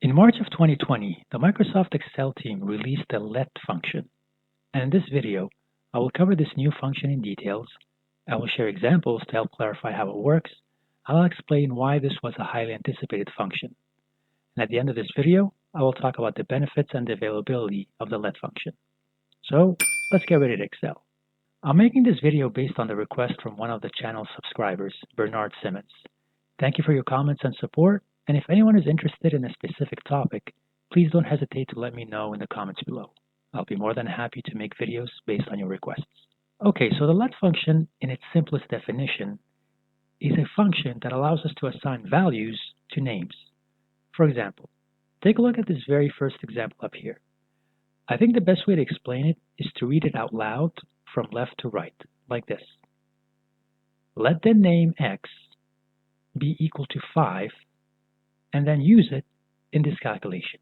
In March of 2020, the Microsoft Excel team released the let function. And in this video, I will cover this new function in details. I will share examples to help clarify how it works. I'll explain why this was a highly anticipated function. And at the end of this video, I will talk about the benefits and the availability of the let function. So let's get ready to excel. I'm making this video based on the request from one of the channel's subscribers, Bernard Simmons. Thank you for your comments and support, and if anyone is interested in a specific topic, please don't hesitate to let me know in the comments below. I'll be more than happy to make videos based on your requests. Okay, so the let function, in its simplest definition, is a function that allows us to assign values to names. For example, take a look at this very first example up here. I think the best way to explain it is to read it out loud from left to right, like this. Let the name x be equal to 5, and then use it in this calculation.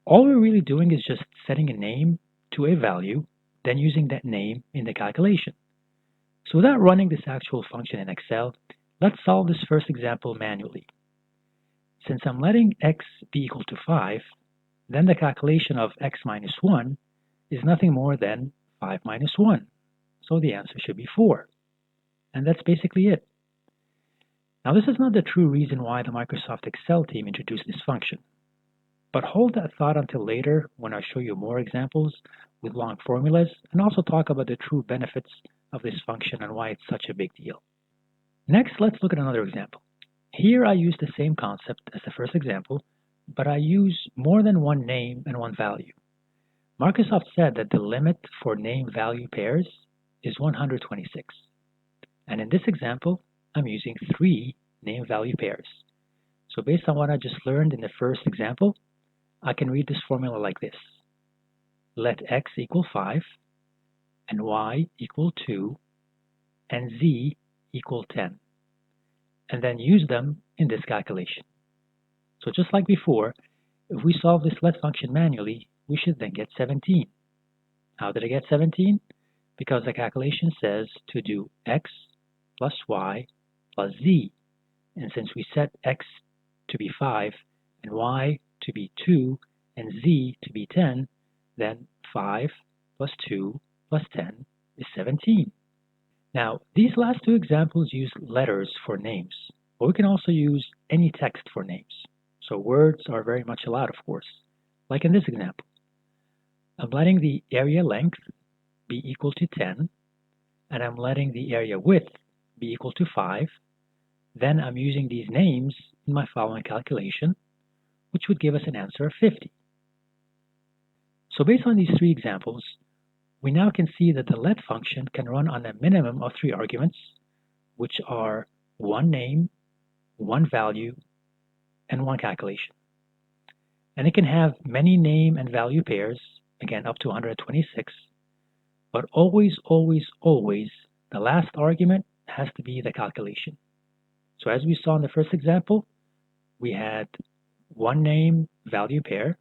All we're really doing is just setting a name to a value, then using that name in the calculation. So without running this actual function in Excel, let's solve this first example manually. Since I'm letting x be equal to 5, then the calculation of x minus 1 is nothing more than 5 minus 1. So the answer should be 4. And that's basically it. Now this is not the true reason why the Microsoft Excel team introduced this function. But hold that thought until later when I show you more examples with long formulas and also talk about the true benefits of this function and why it's such a big deal. Next, let's look at another example. Here I use the same concept as the first example, but I use more than one name and one value. Microsoft said that the limit for name-value pairs is 126. And in this example, I'm using 3 name-value pairs. So based on what I just learned in the first example, I can read this formula like this. Let x equal 5, and y equal 2, and z equal 10. And then use them in this calculation. So just like before, if we solve this let function manually, we should then get 17. How did I get 17? Because the calculation says to do x plus y plus z. And since we set x to be 5 and y to be 2 and z to be 10, then 5 plus 2 plus 10 is 17. Now, these last two examples use letters for names, but we can also use any text for names. So words are very much allowed, of course, like in this example. I'm letting the area length be equal to 10, and I'm letting the area width be equal to 5. Then I'm using these names in my following calculation, which would give us an answer of 50. So based on these 3 examples, we now can see that the let function can run on a minimum of 3 arguments, which are 1 name, 1 value, and 1 calculation. And it can have many name and value pairs, again up to 126, but always, always, always, the last argument has to be the calculation. So as we saw in the first example, we had 1 name value pair,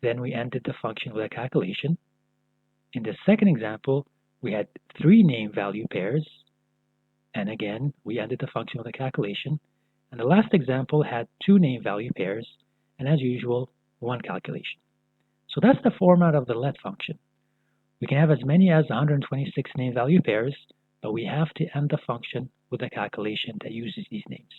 then we ended the function with a calculation. In the second example, we had 3 name value pairs, and again, we ended the function with a calculation. And the last example had 2 name value pairs, and as usual, 1 calculation. So that's the format of the let function. We can have as many as 126 name value pairs, but we have to end the function with a calculation that uses these names.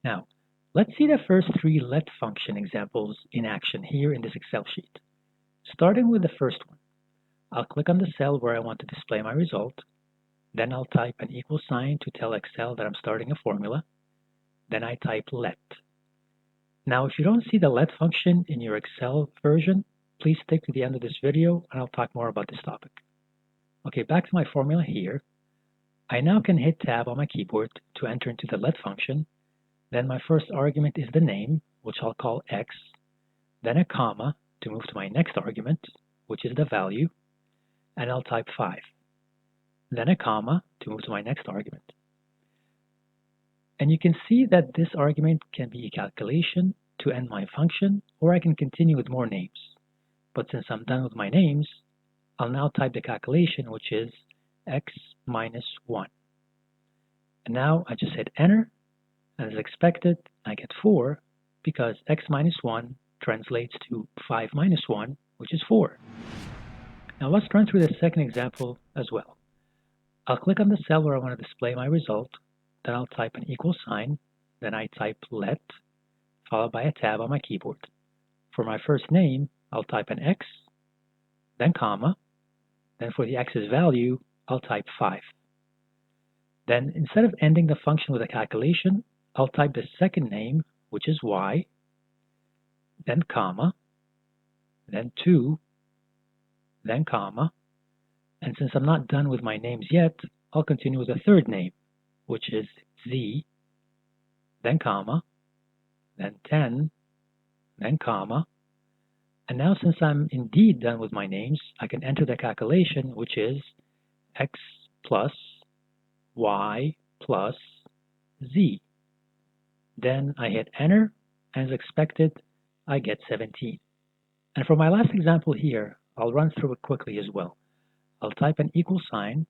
Now, let's see the first 3 let function examples in action here in this Excel sheet. Starting with the first one, I'll click on the cell where I want to display my result. Then I'll type an equal sign to tell Excel that I'm starting a formula. Then I type let. Now, if you don't see the let function in your Excel version, please stick to the end of this video and I'll talk more about this topic. Okay, back to my formula here. I now can hit Tab on my keyboard to enter into the let function. Then my first argument is the name, which I'll call x, then a comma to move to my next argument, which is the value, and I'll type 5. Then a comma to move to my next argument. And you can see that this argument can be a calculation to end my function, or I can continue with more names. But since I'm done with my names, I'll now type the calculation, which is x minus 1. And now I just hit enter, and as expected, I get 4, because x minus 1 translates to 5 minus 1, which is 4. Now let's run through the second example as well. I'll click on the cell where I want to display my result, then I'll type an equal sign, then I type let, followed by a tab on my keyboard. For my first name, I'll type an x, then comma, then for the x's value, I'll type 5. Then instead of ending the function with a calculation, I'll type the second name, which is y, then comma, then 2, then comma, and since I'm not done with my names yet, I'll continue with the third name, which is z, then comma, then 10, then comma, and now since I'm indeed done with my names, I can enter the calculation, which is x plus y plus z. Then I hit enter, and as expected, I get 17. And for my last example here, I'll run through it quickly as well. I'll type an equal sign,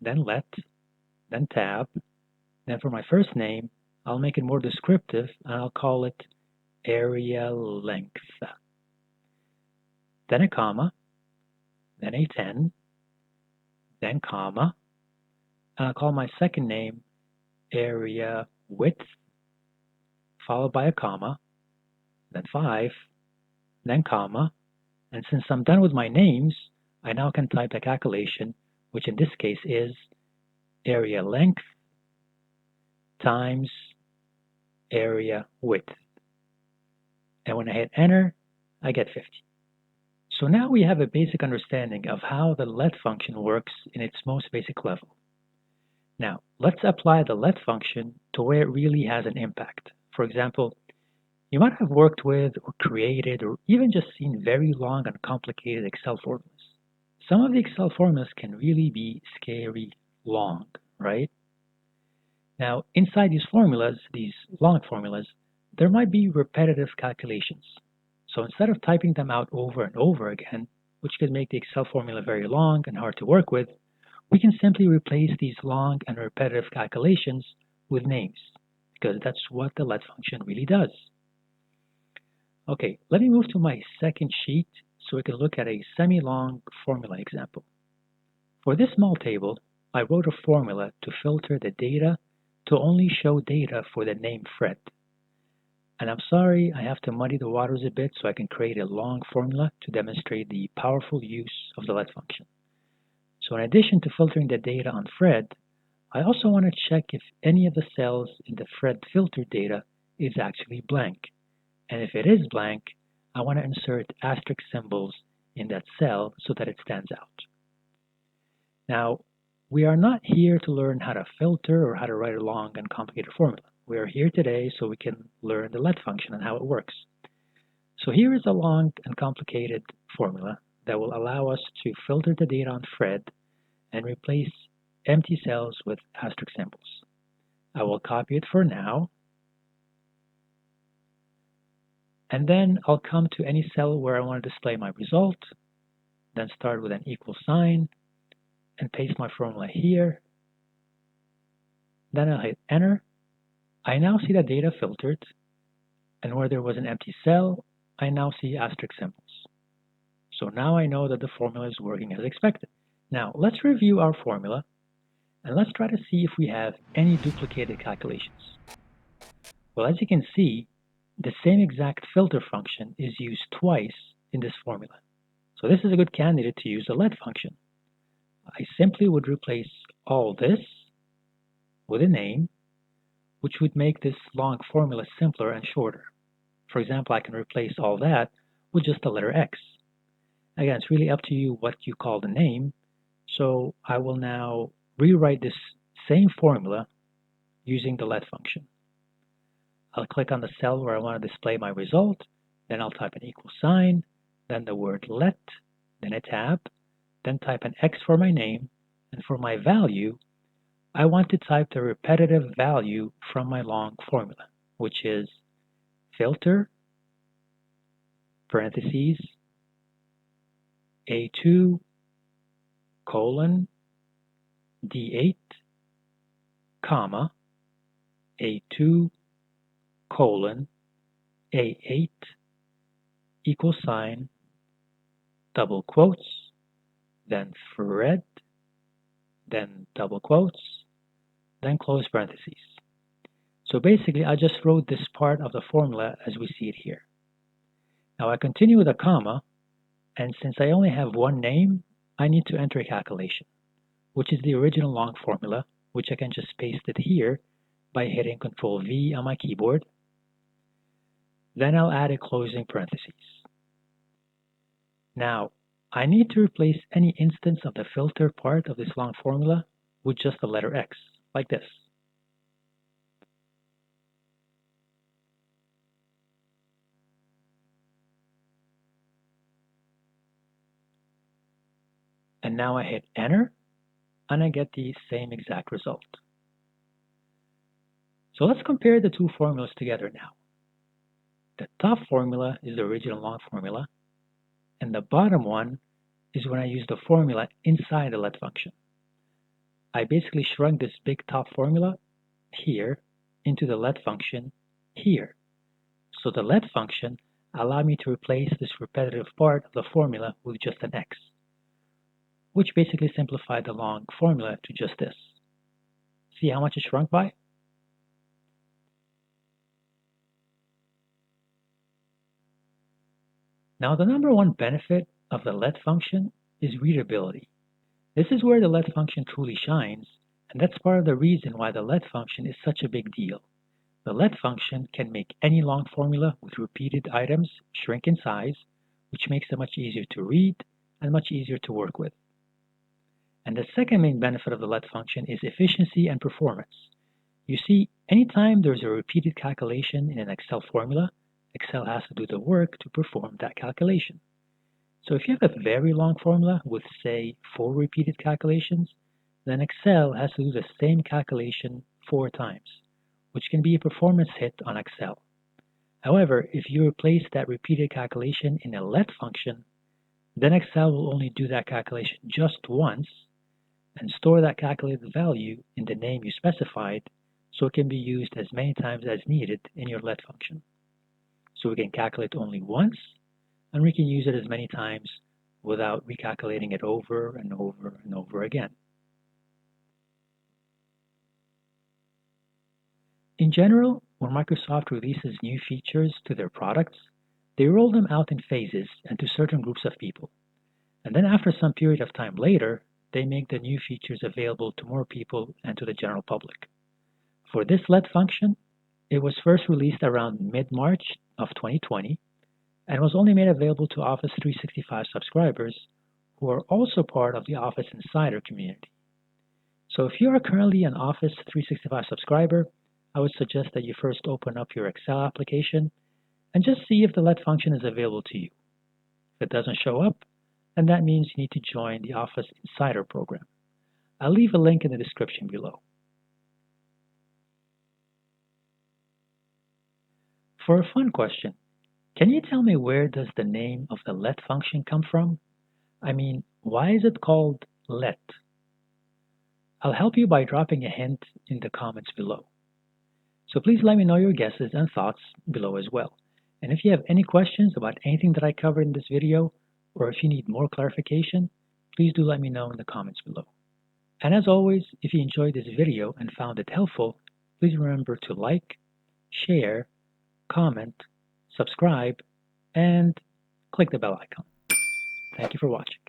then let, then tab, then for my first name, I'll make it more descriptive, and I'll call it area length. Then a comma, then a 10, then comma, and I'll call my second name area width, followed by a comma, then 5, then comma, and since I'm done with my names, I now can type the calculation, which in this case is area length times area width. And when I hit enter, I get 50. So now we have a basic understanding of how the let function works in its most basic level. Now, let's apply the let function to where it really has an impact. For example, you might have worked with or created or even just seen very long and complicated Excel formulas. Some of the Excel formulas can really be scary long, right? Now, inside these formulas, these long formulas, there might be repetitive calculations. So instead of typing them out over and over again, which could make the Excel formula very long and hard to work with, we can simply replace these long and repetitive calculations with names, because that's what the let function really does. Okay, let me move to my second sheet so we can look at a semi-long formula example. For this small table, I wrote a formula to filter the data to only show data for the name Fred. And I'm sorry, I have to muddy the waters a bit so I can create a long formula to demonstrate the powerful use of the let function. So in addition to filtering the data on Fred, I also want to check if any of the cells in the Fred filtered data is actually blank. And if it is blank, I want to insert asterisk symbols in that cell so that it stands out. Now, we are not here to learn how to filter or how to write a long and complicated formula. We are here today so we can learn the let function and how it works. So here is a long and complicated formula that will allow us to filter the data on Fred and replace empty cells with asterisk symbols. I will copy it for now, and then I'll come to any cell where I want to display my result, then start with an equal sign, and paste my formula here. Then I'll hit enter. I now see the data filtered, and where there was an empty cell, I now see asterisk symbols. So now I know that the formula is working as expected. Now let's review our formula, and let's try to see if we have any duplicated calculations. Well, as you can see, the same exact filter function is used twice in this formula. So this is a good candidate to use the let function. I simply would replace all this with a name, which would make this long formula simpler and shorter. For example, I can replace all that with just the letter X. Again, it's really up to you what you call the name, so I will now rewrite this same formula using the let function. I'll click on the cell where I want to display my result, then I'll type an equal sign, then the word let, then a tab, then type an X for my name, and for my value, I want to type the repetitive value from my long formula, which is filter, parentheses, A2, colon, D8, comma, A2, colon, A8 equal sign, double quotes, then Fred, then double quotes, then close parentheses. So basically, I just wrote this part of the formula as we see it here. Now I continue with a comma, and since I only have one name, I need to enter a calculation, which is the original long formula, which I can just paste it here by hitting Ctrl V on my keyboard. Then I'll add a closing parentheses. Now, I need to replace any instance of the filter part of this long formula with just the letter X, like this. And now I hit Enter, and I get the same exact result. So let's compare the two formulas together now. The top formula is the original long formula, and the bottom one is when I use the formula inside the let function. I basically shrunk this big top formula here into the let function here. So the let function allowed me to replace this repetitive part of the formula with just an X, which basically simplified the long formula to just this. See how much it shrunk by? Now the number one benefit of the let function is readability. This is where the let function truly shines, and that's part of the reason why the let function is such a big deal. The let function can make any long formula with repeated items shrink in size, which makes it much easier to read and much easier to work with. And the second main benefit of the let function is efficiency and performance. You see, anytime there's a repeated calculation in an Excel formula, Excel has to do the work to perform that calculation. So if you have a very long formula with, say, 4 repeated calculations, then Excel has to do the same calculation 4 times, which can be a performance hit on Excel. However, if you replace that repeated calculation in a let function, then Excel will only do that calculation just once and store that calculated value in the name you specified, so it can be used as many times as needed in your let function. So we can calculate only once, and we can use it as many times without recalculating it over and over and over again. In general, when Microsoft releases new features to their products, they roll them out in phases and to certain groups of people. And then after some period of time later, they make the new features available to more people and to the general public. For this let function, it was first released around mid-March of 2020 and was only made available to Office 365 subscribers who are also part of the Office Insider community. So if you are currently an Office 365 subscriber, I would suggest that you first open up your Excel application and just see if the let function is available to you. If it doesn't show up, then that means you need to join the Office Insider program. I'll leave a link in the description below. For a fun question, can you tell me where does the name of the let function come from? I mean, why is it called let? I'll help you by dropping a hint in the comments below. So please let me know your guesses and thoughts below as well. And if you have any questions about anything that I covered in this video, or if you need more clarification, please do let me know in the comments below. And as always, if you enjoyed this video and found it helpful, please remember to like, share, comment, subscribe, and click the bell icon. Thank you for watching.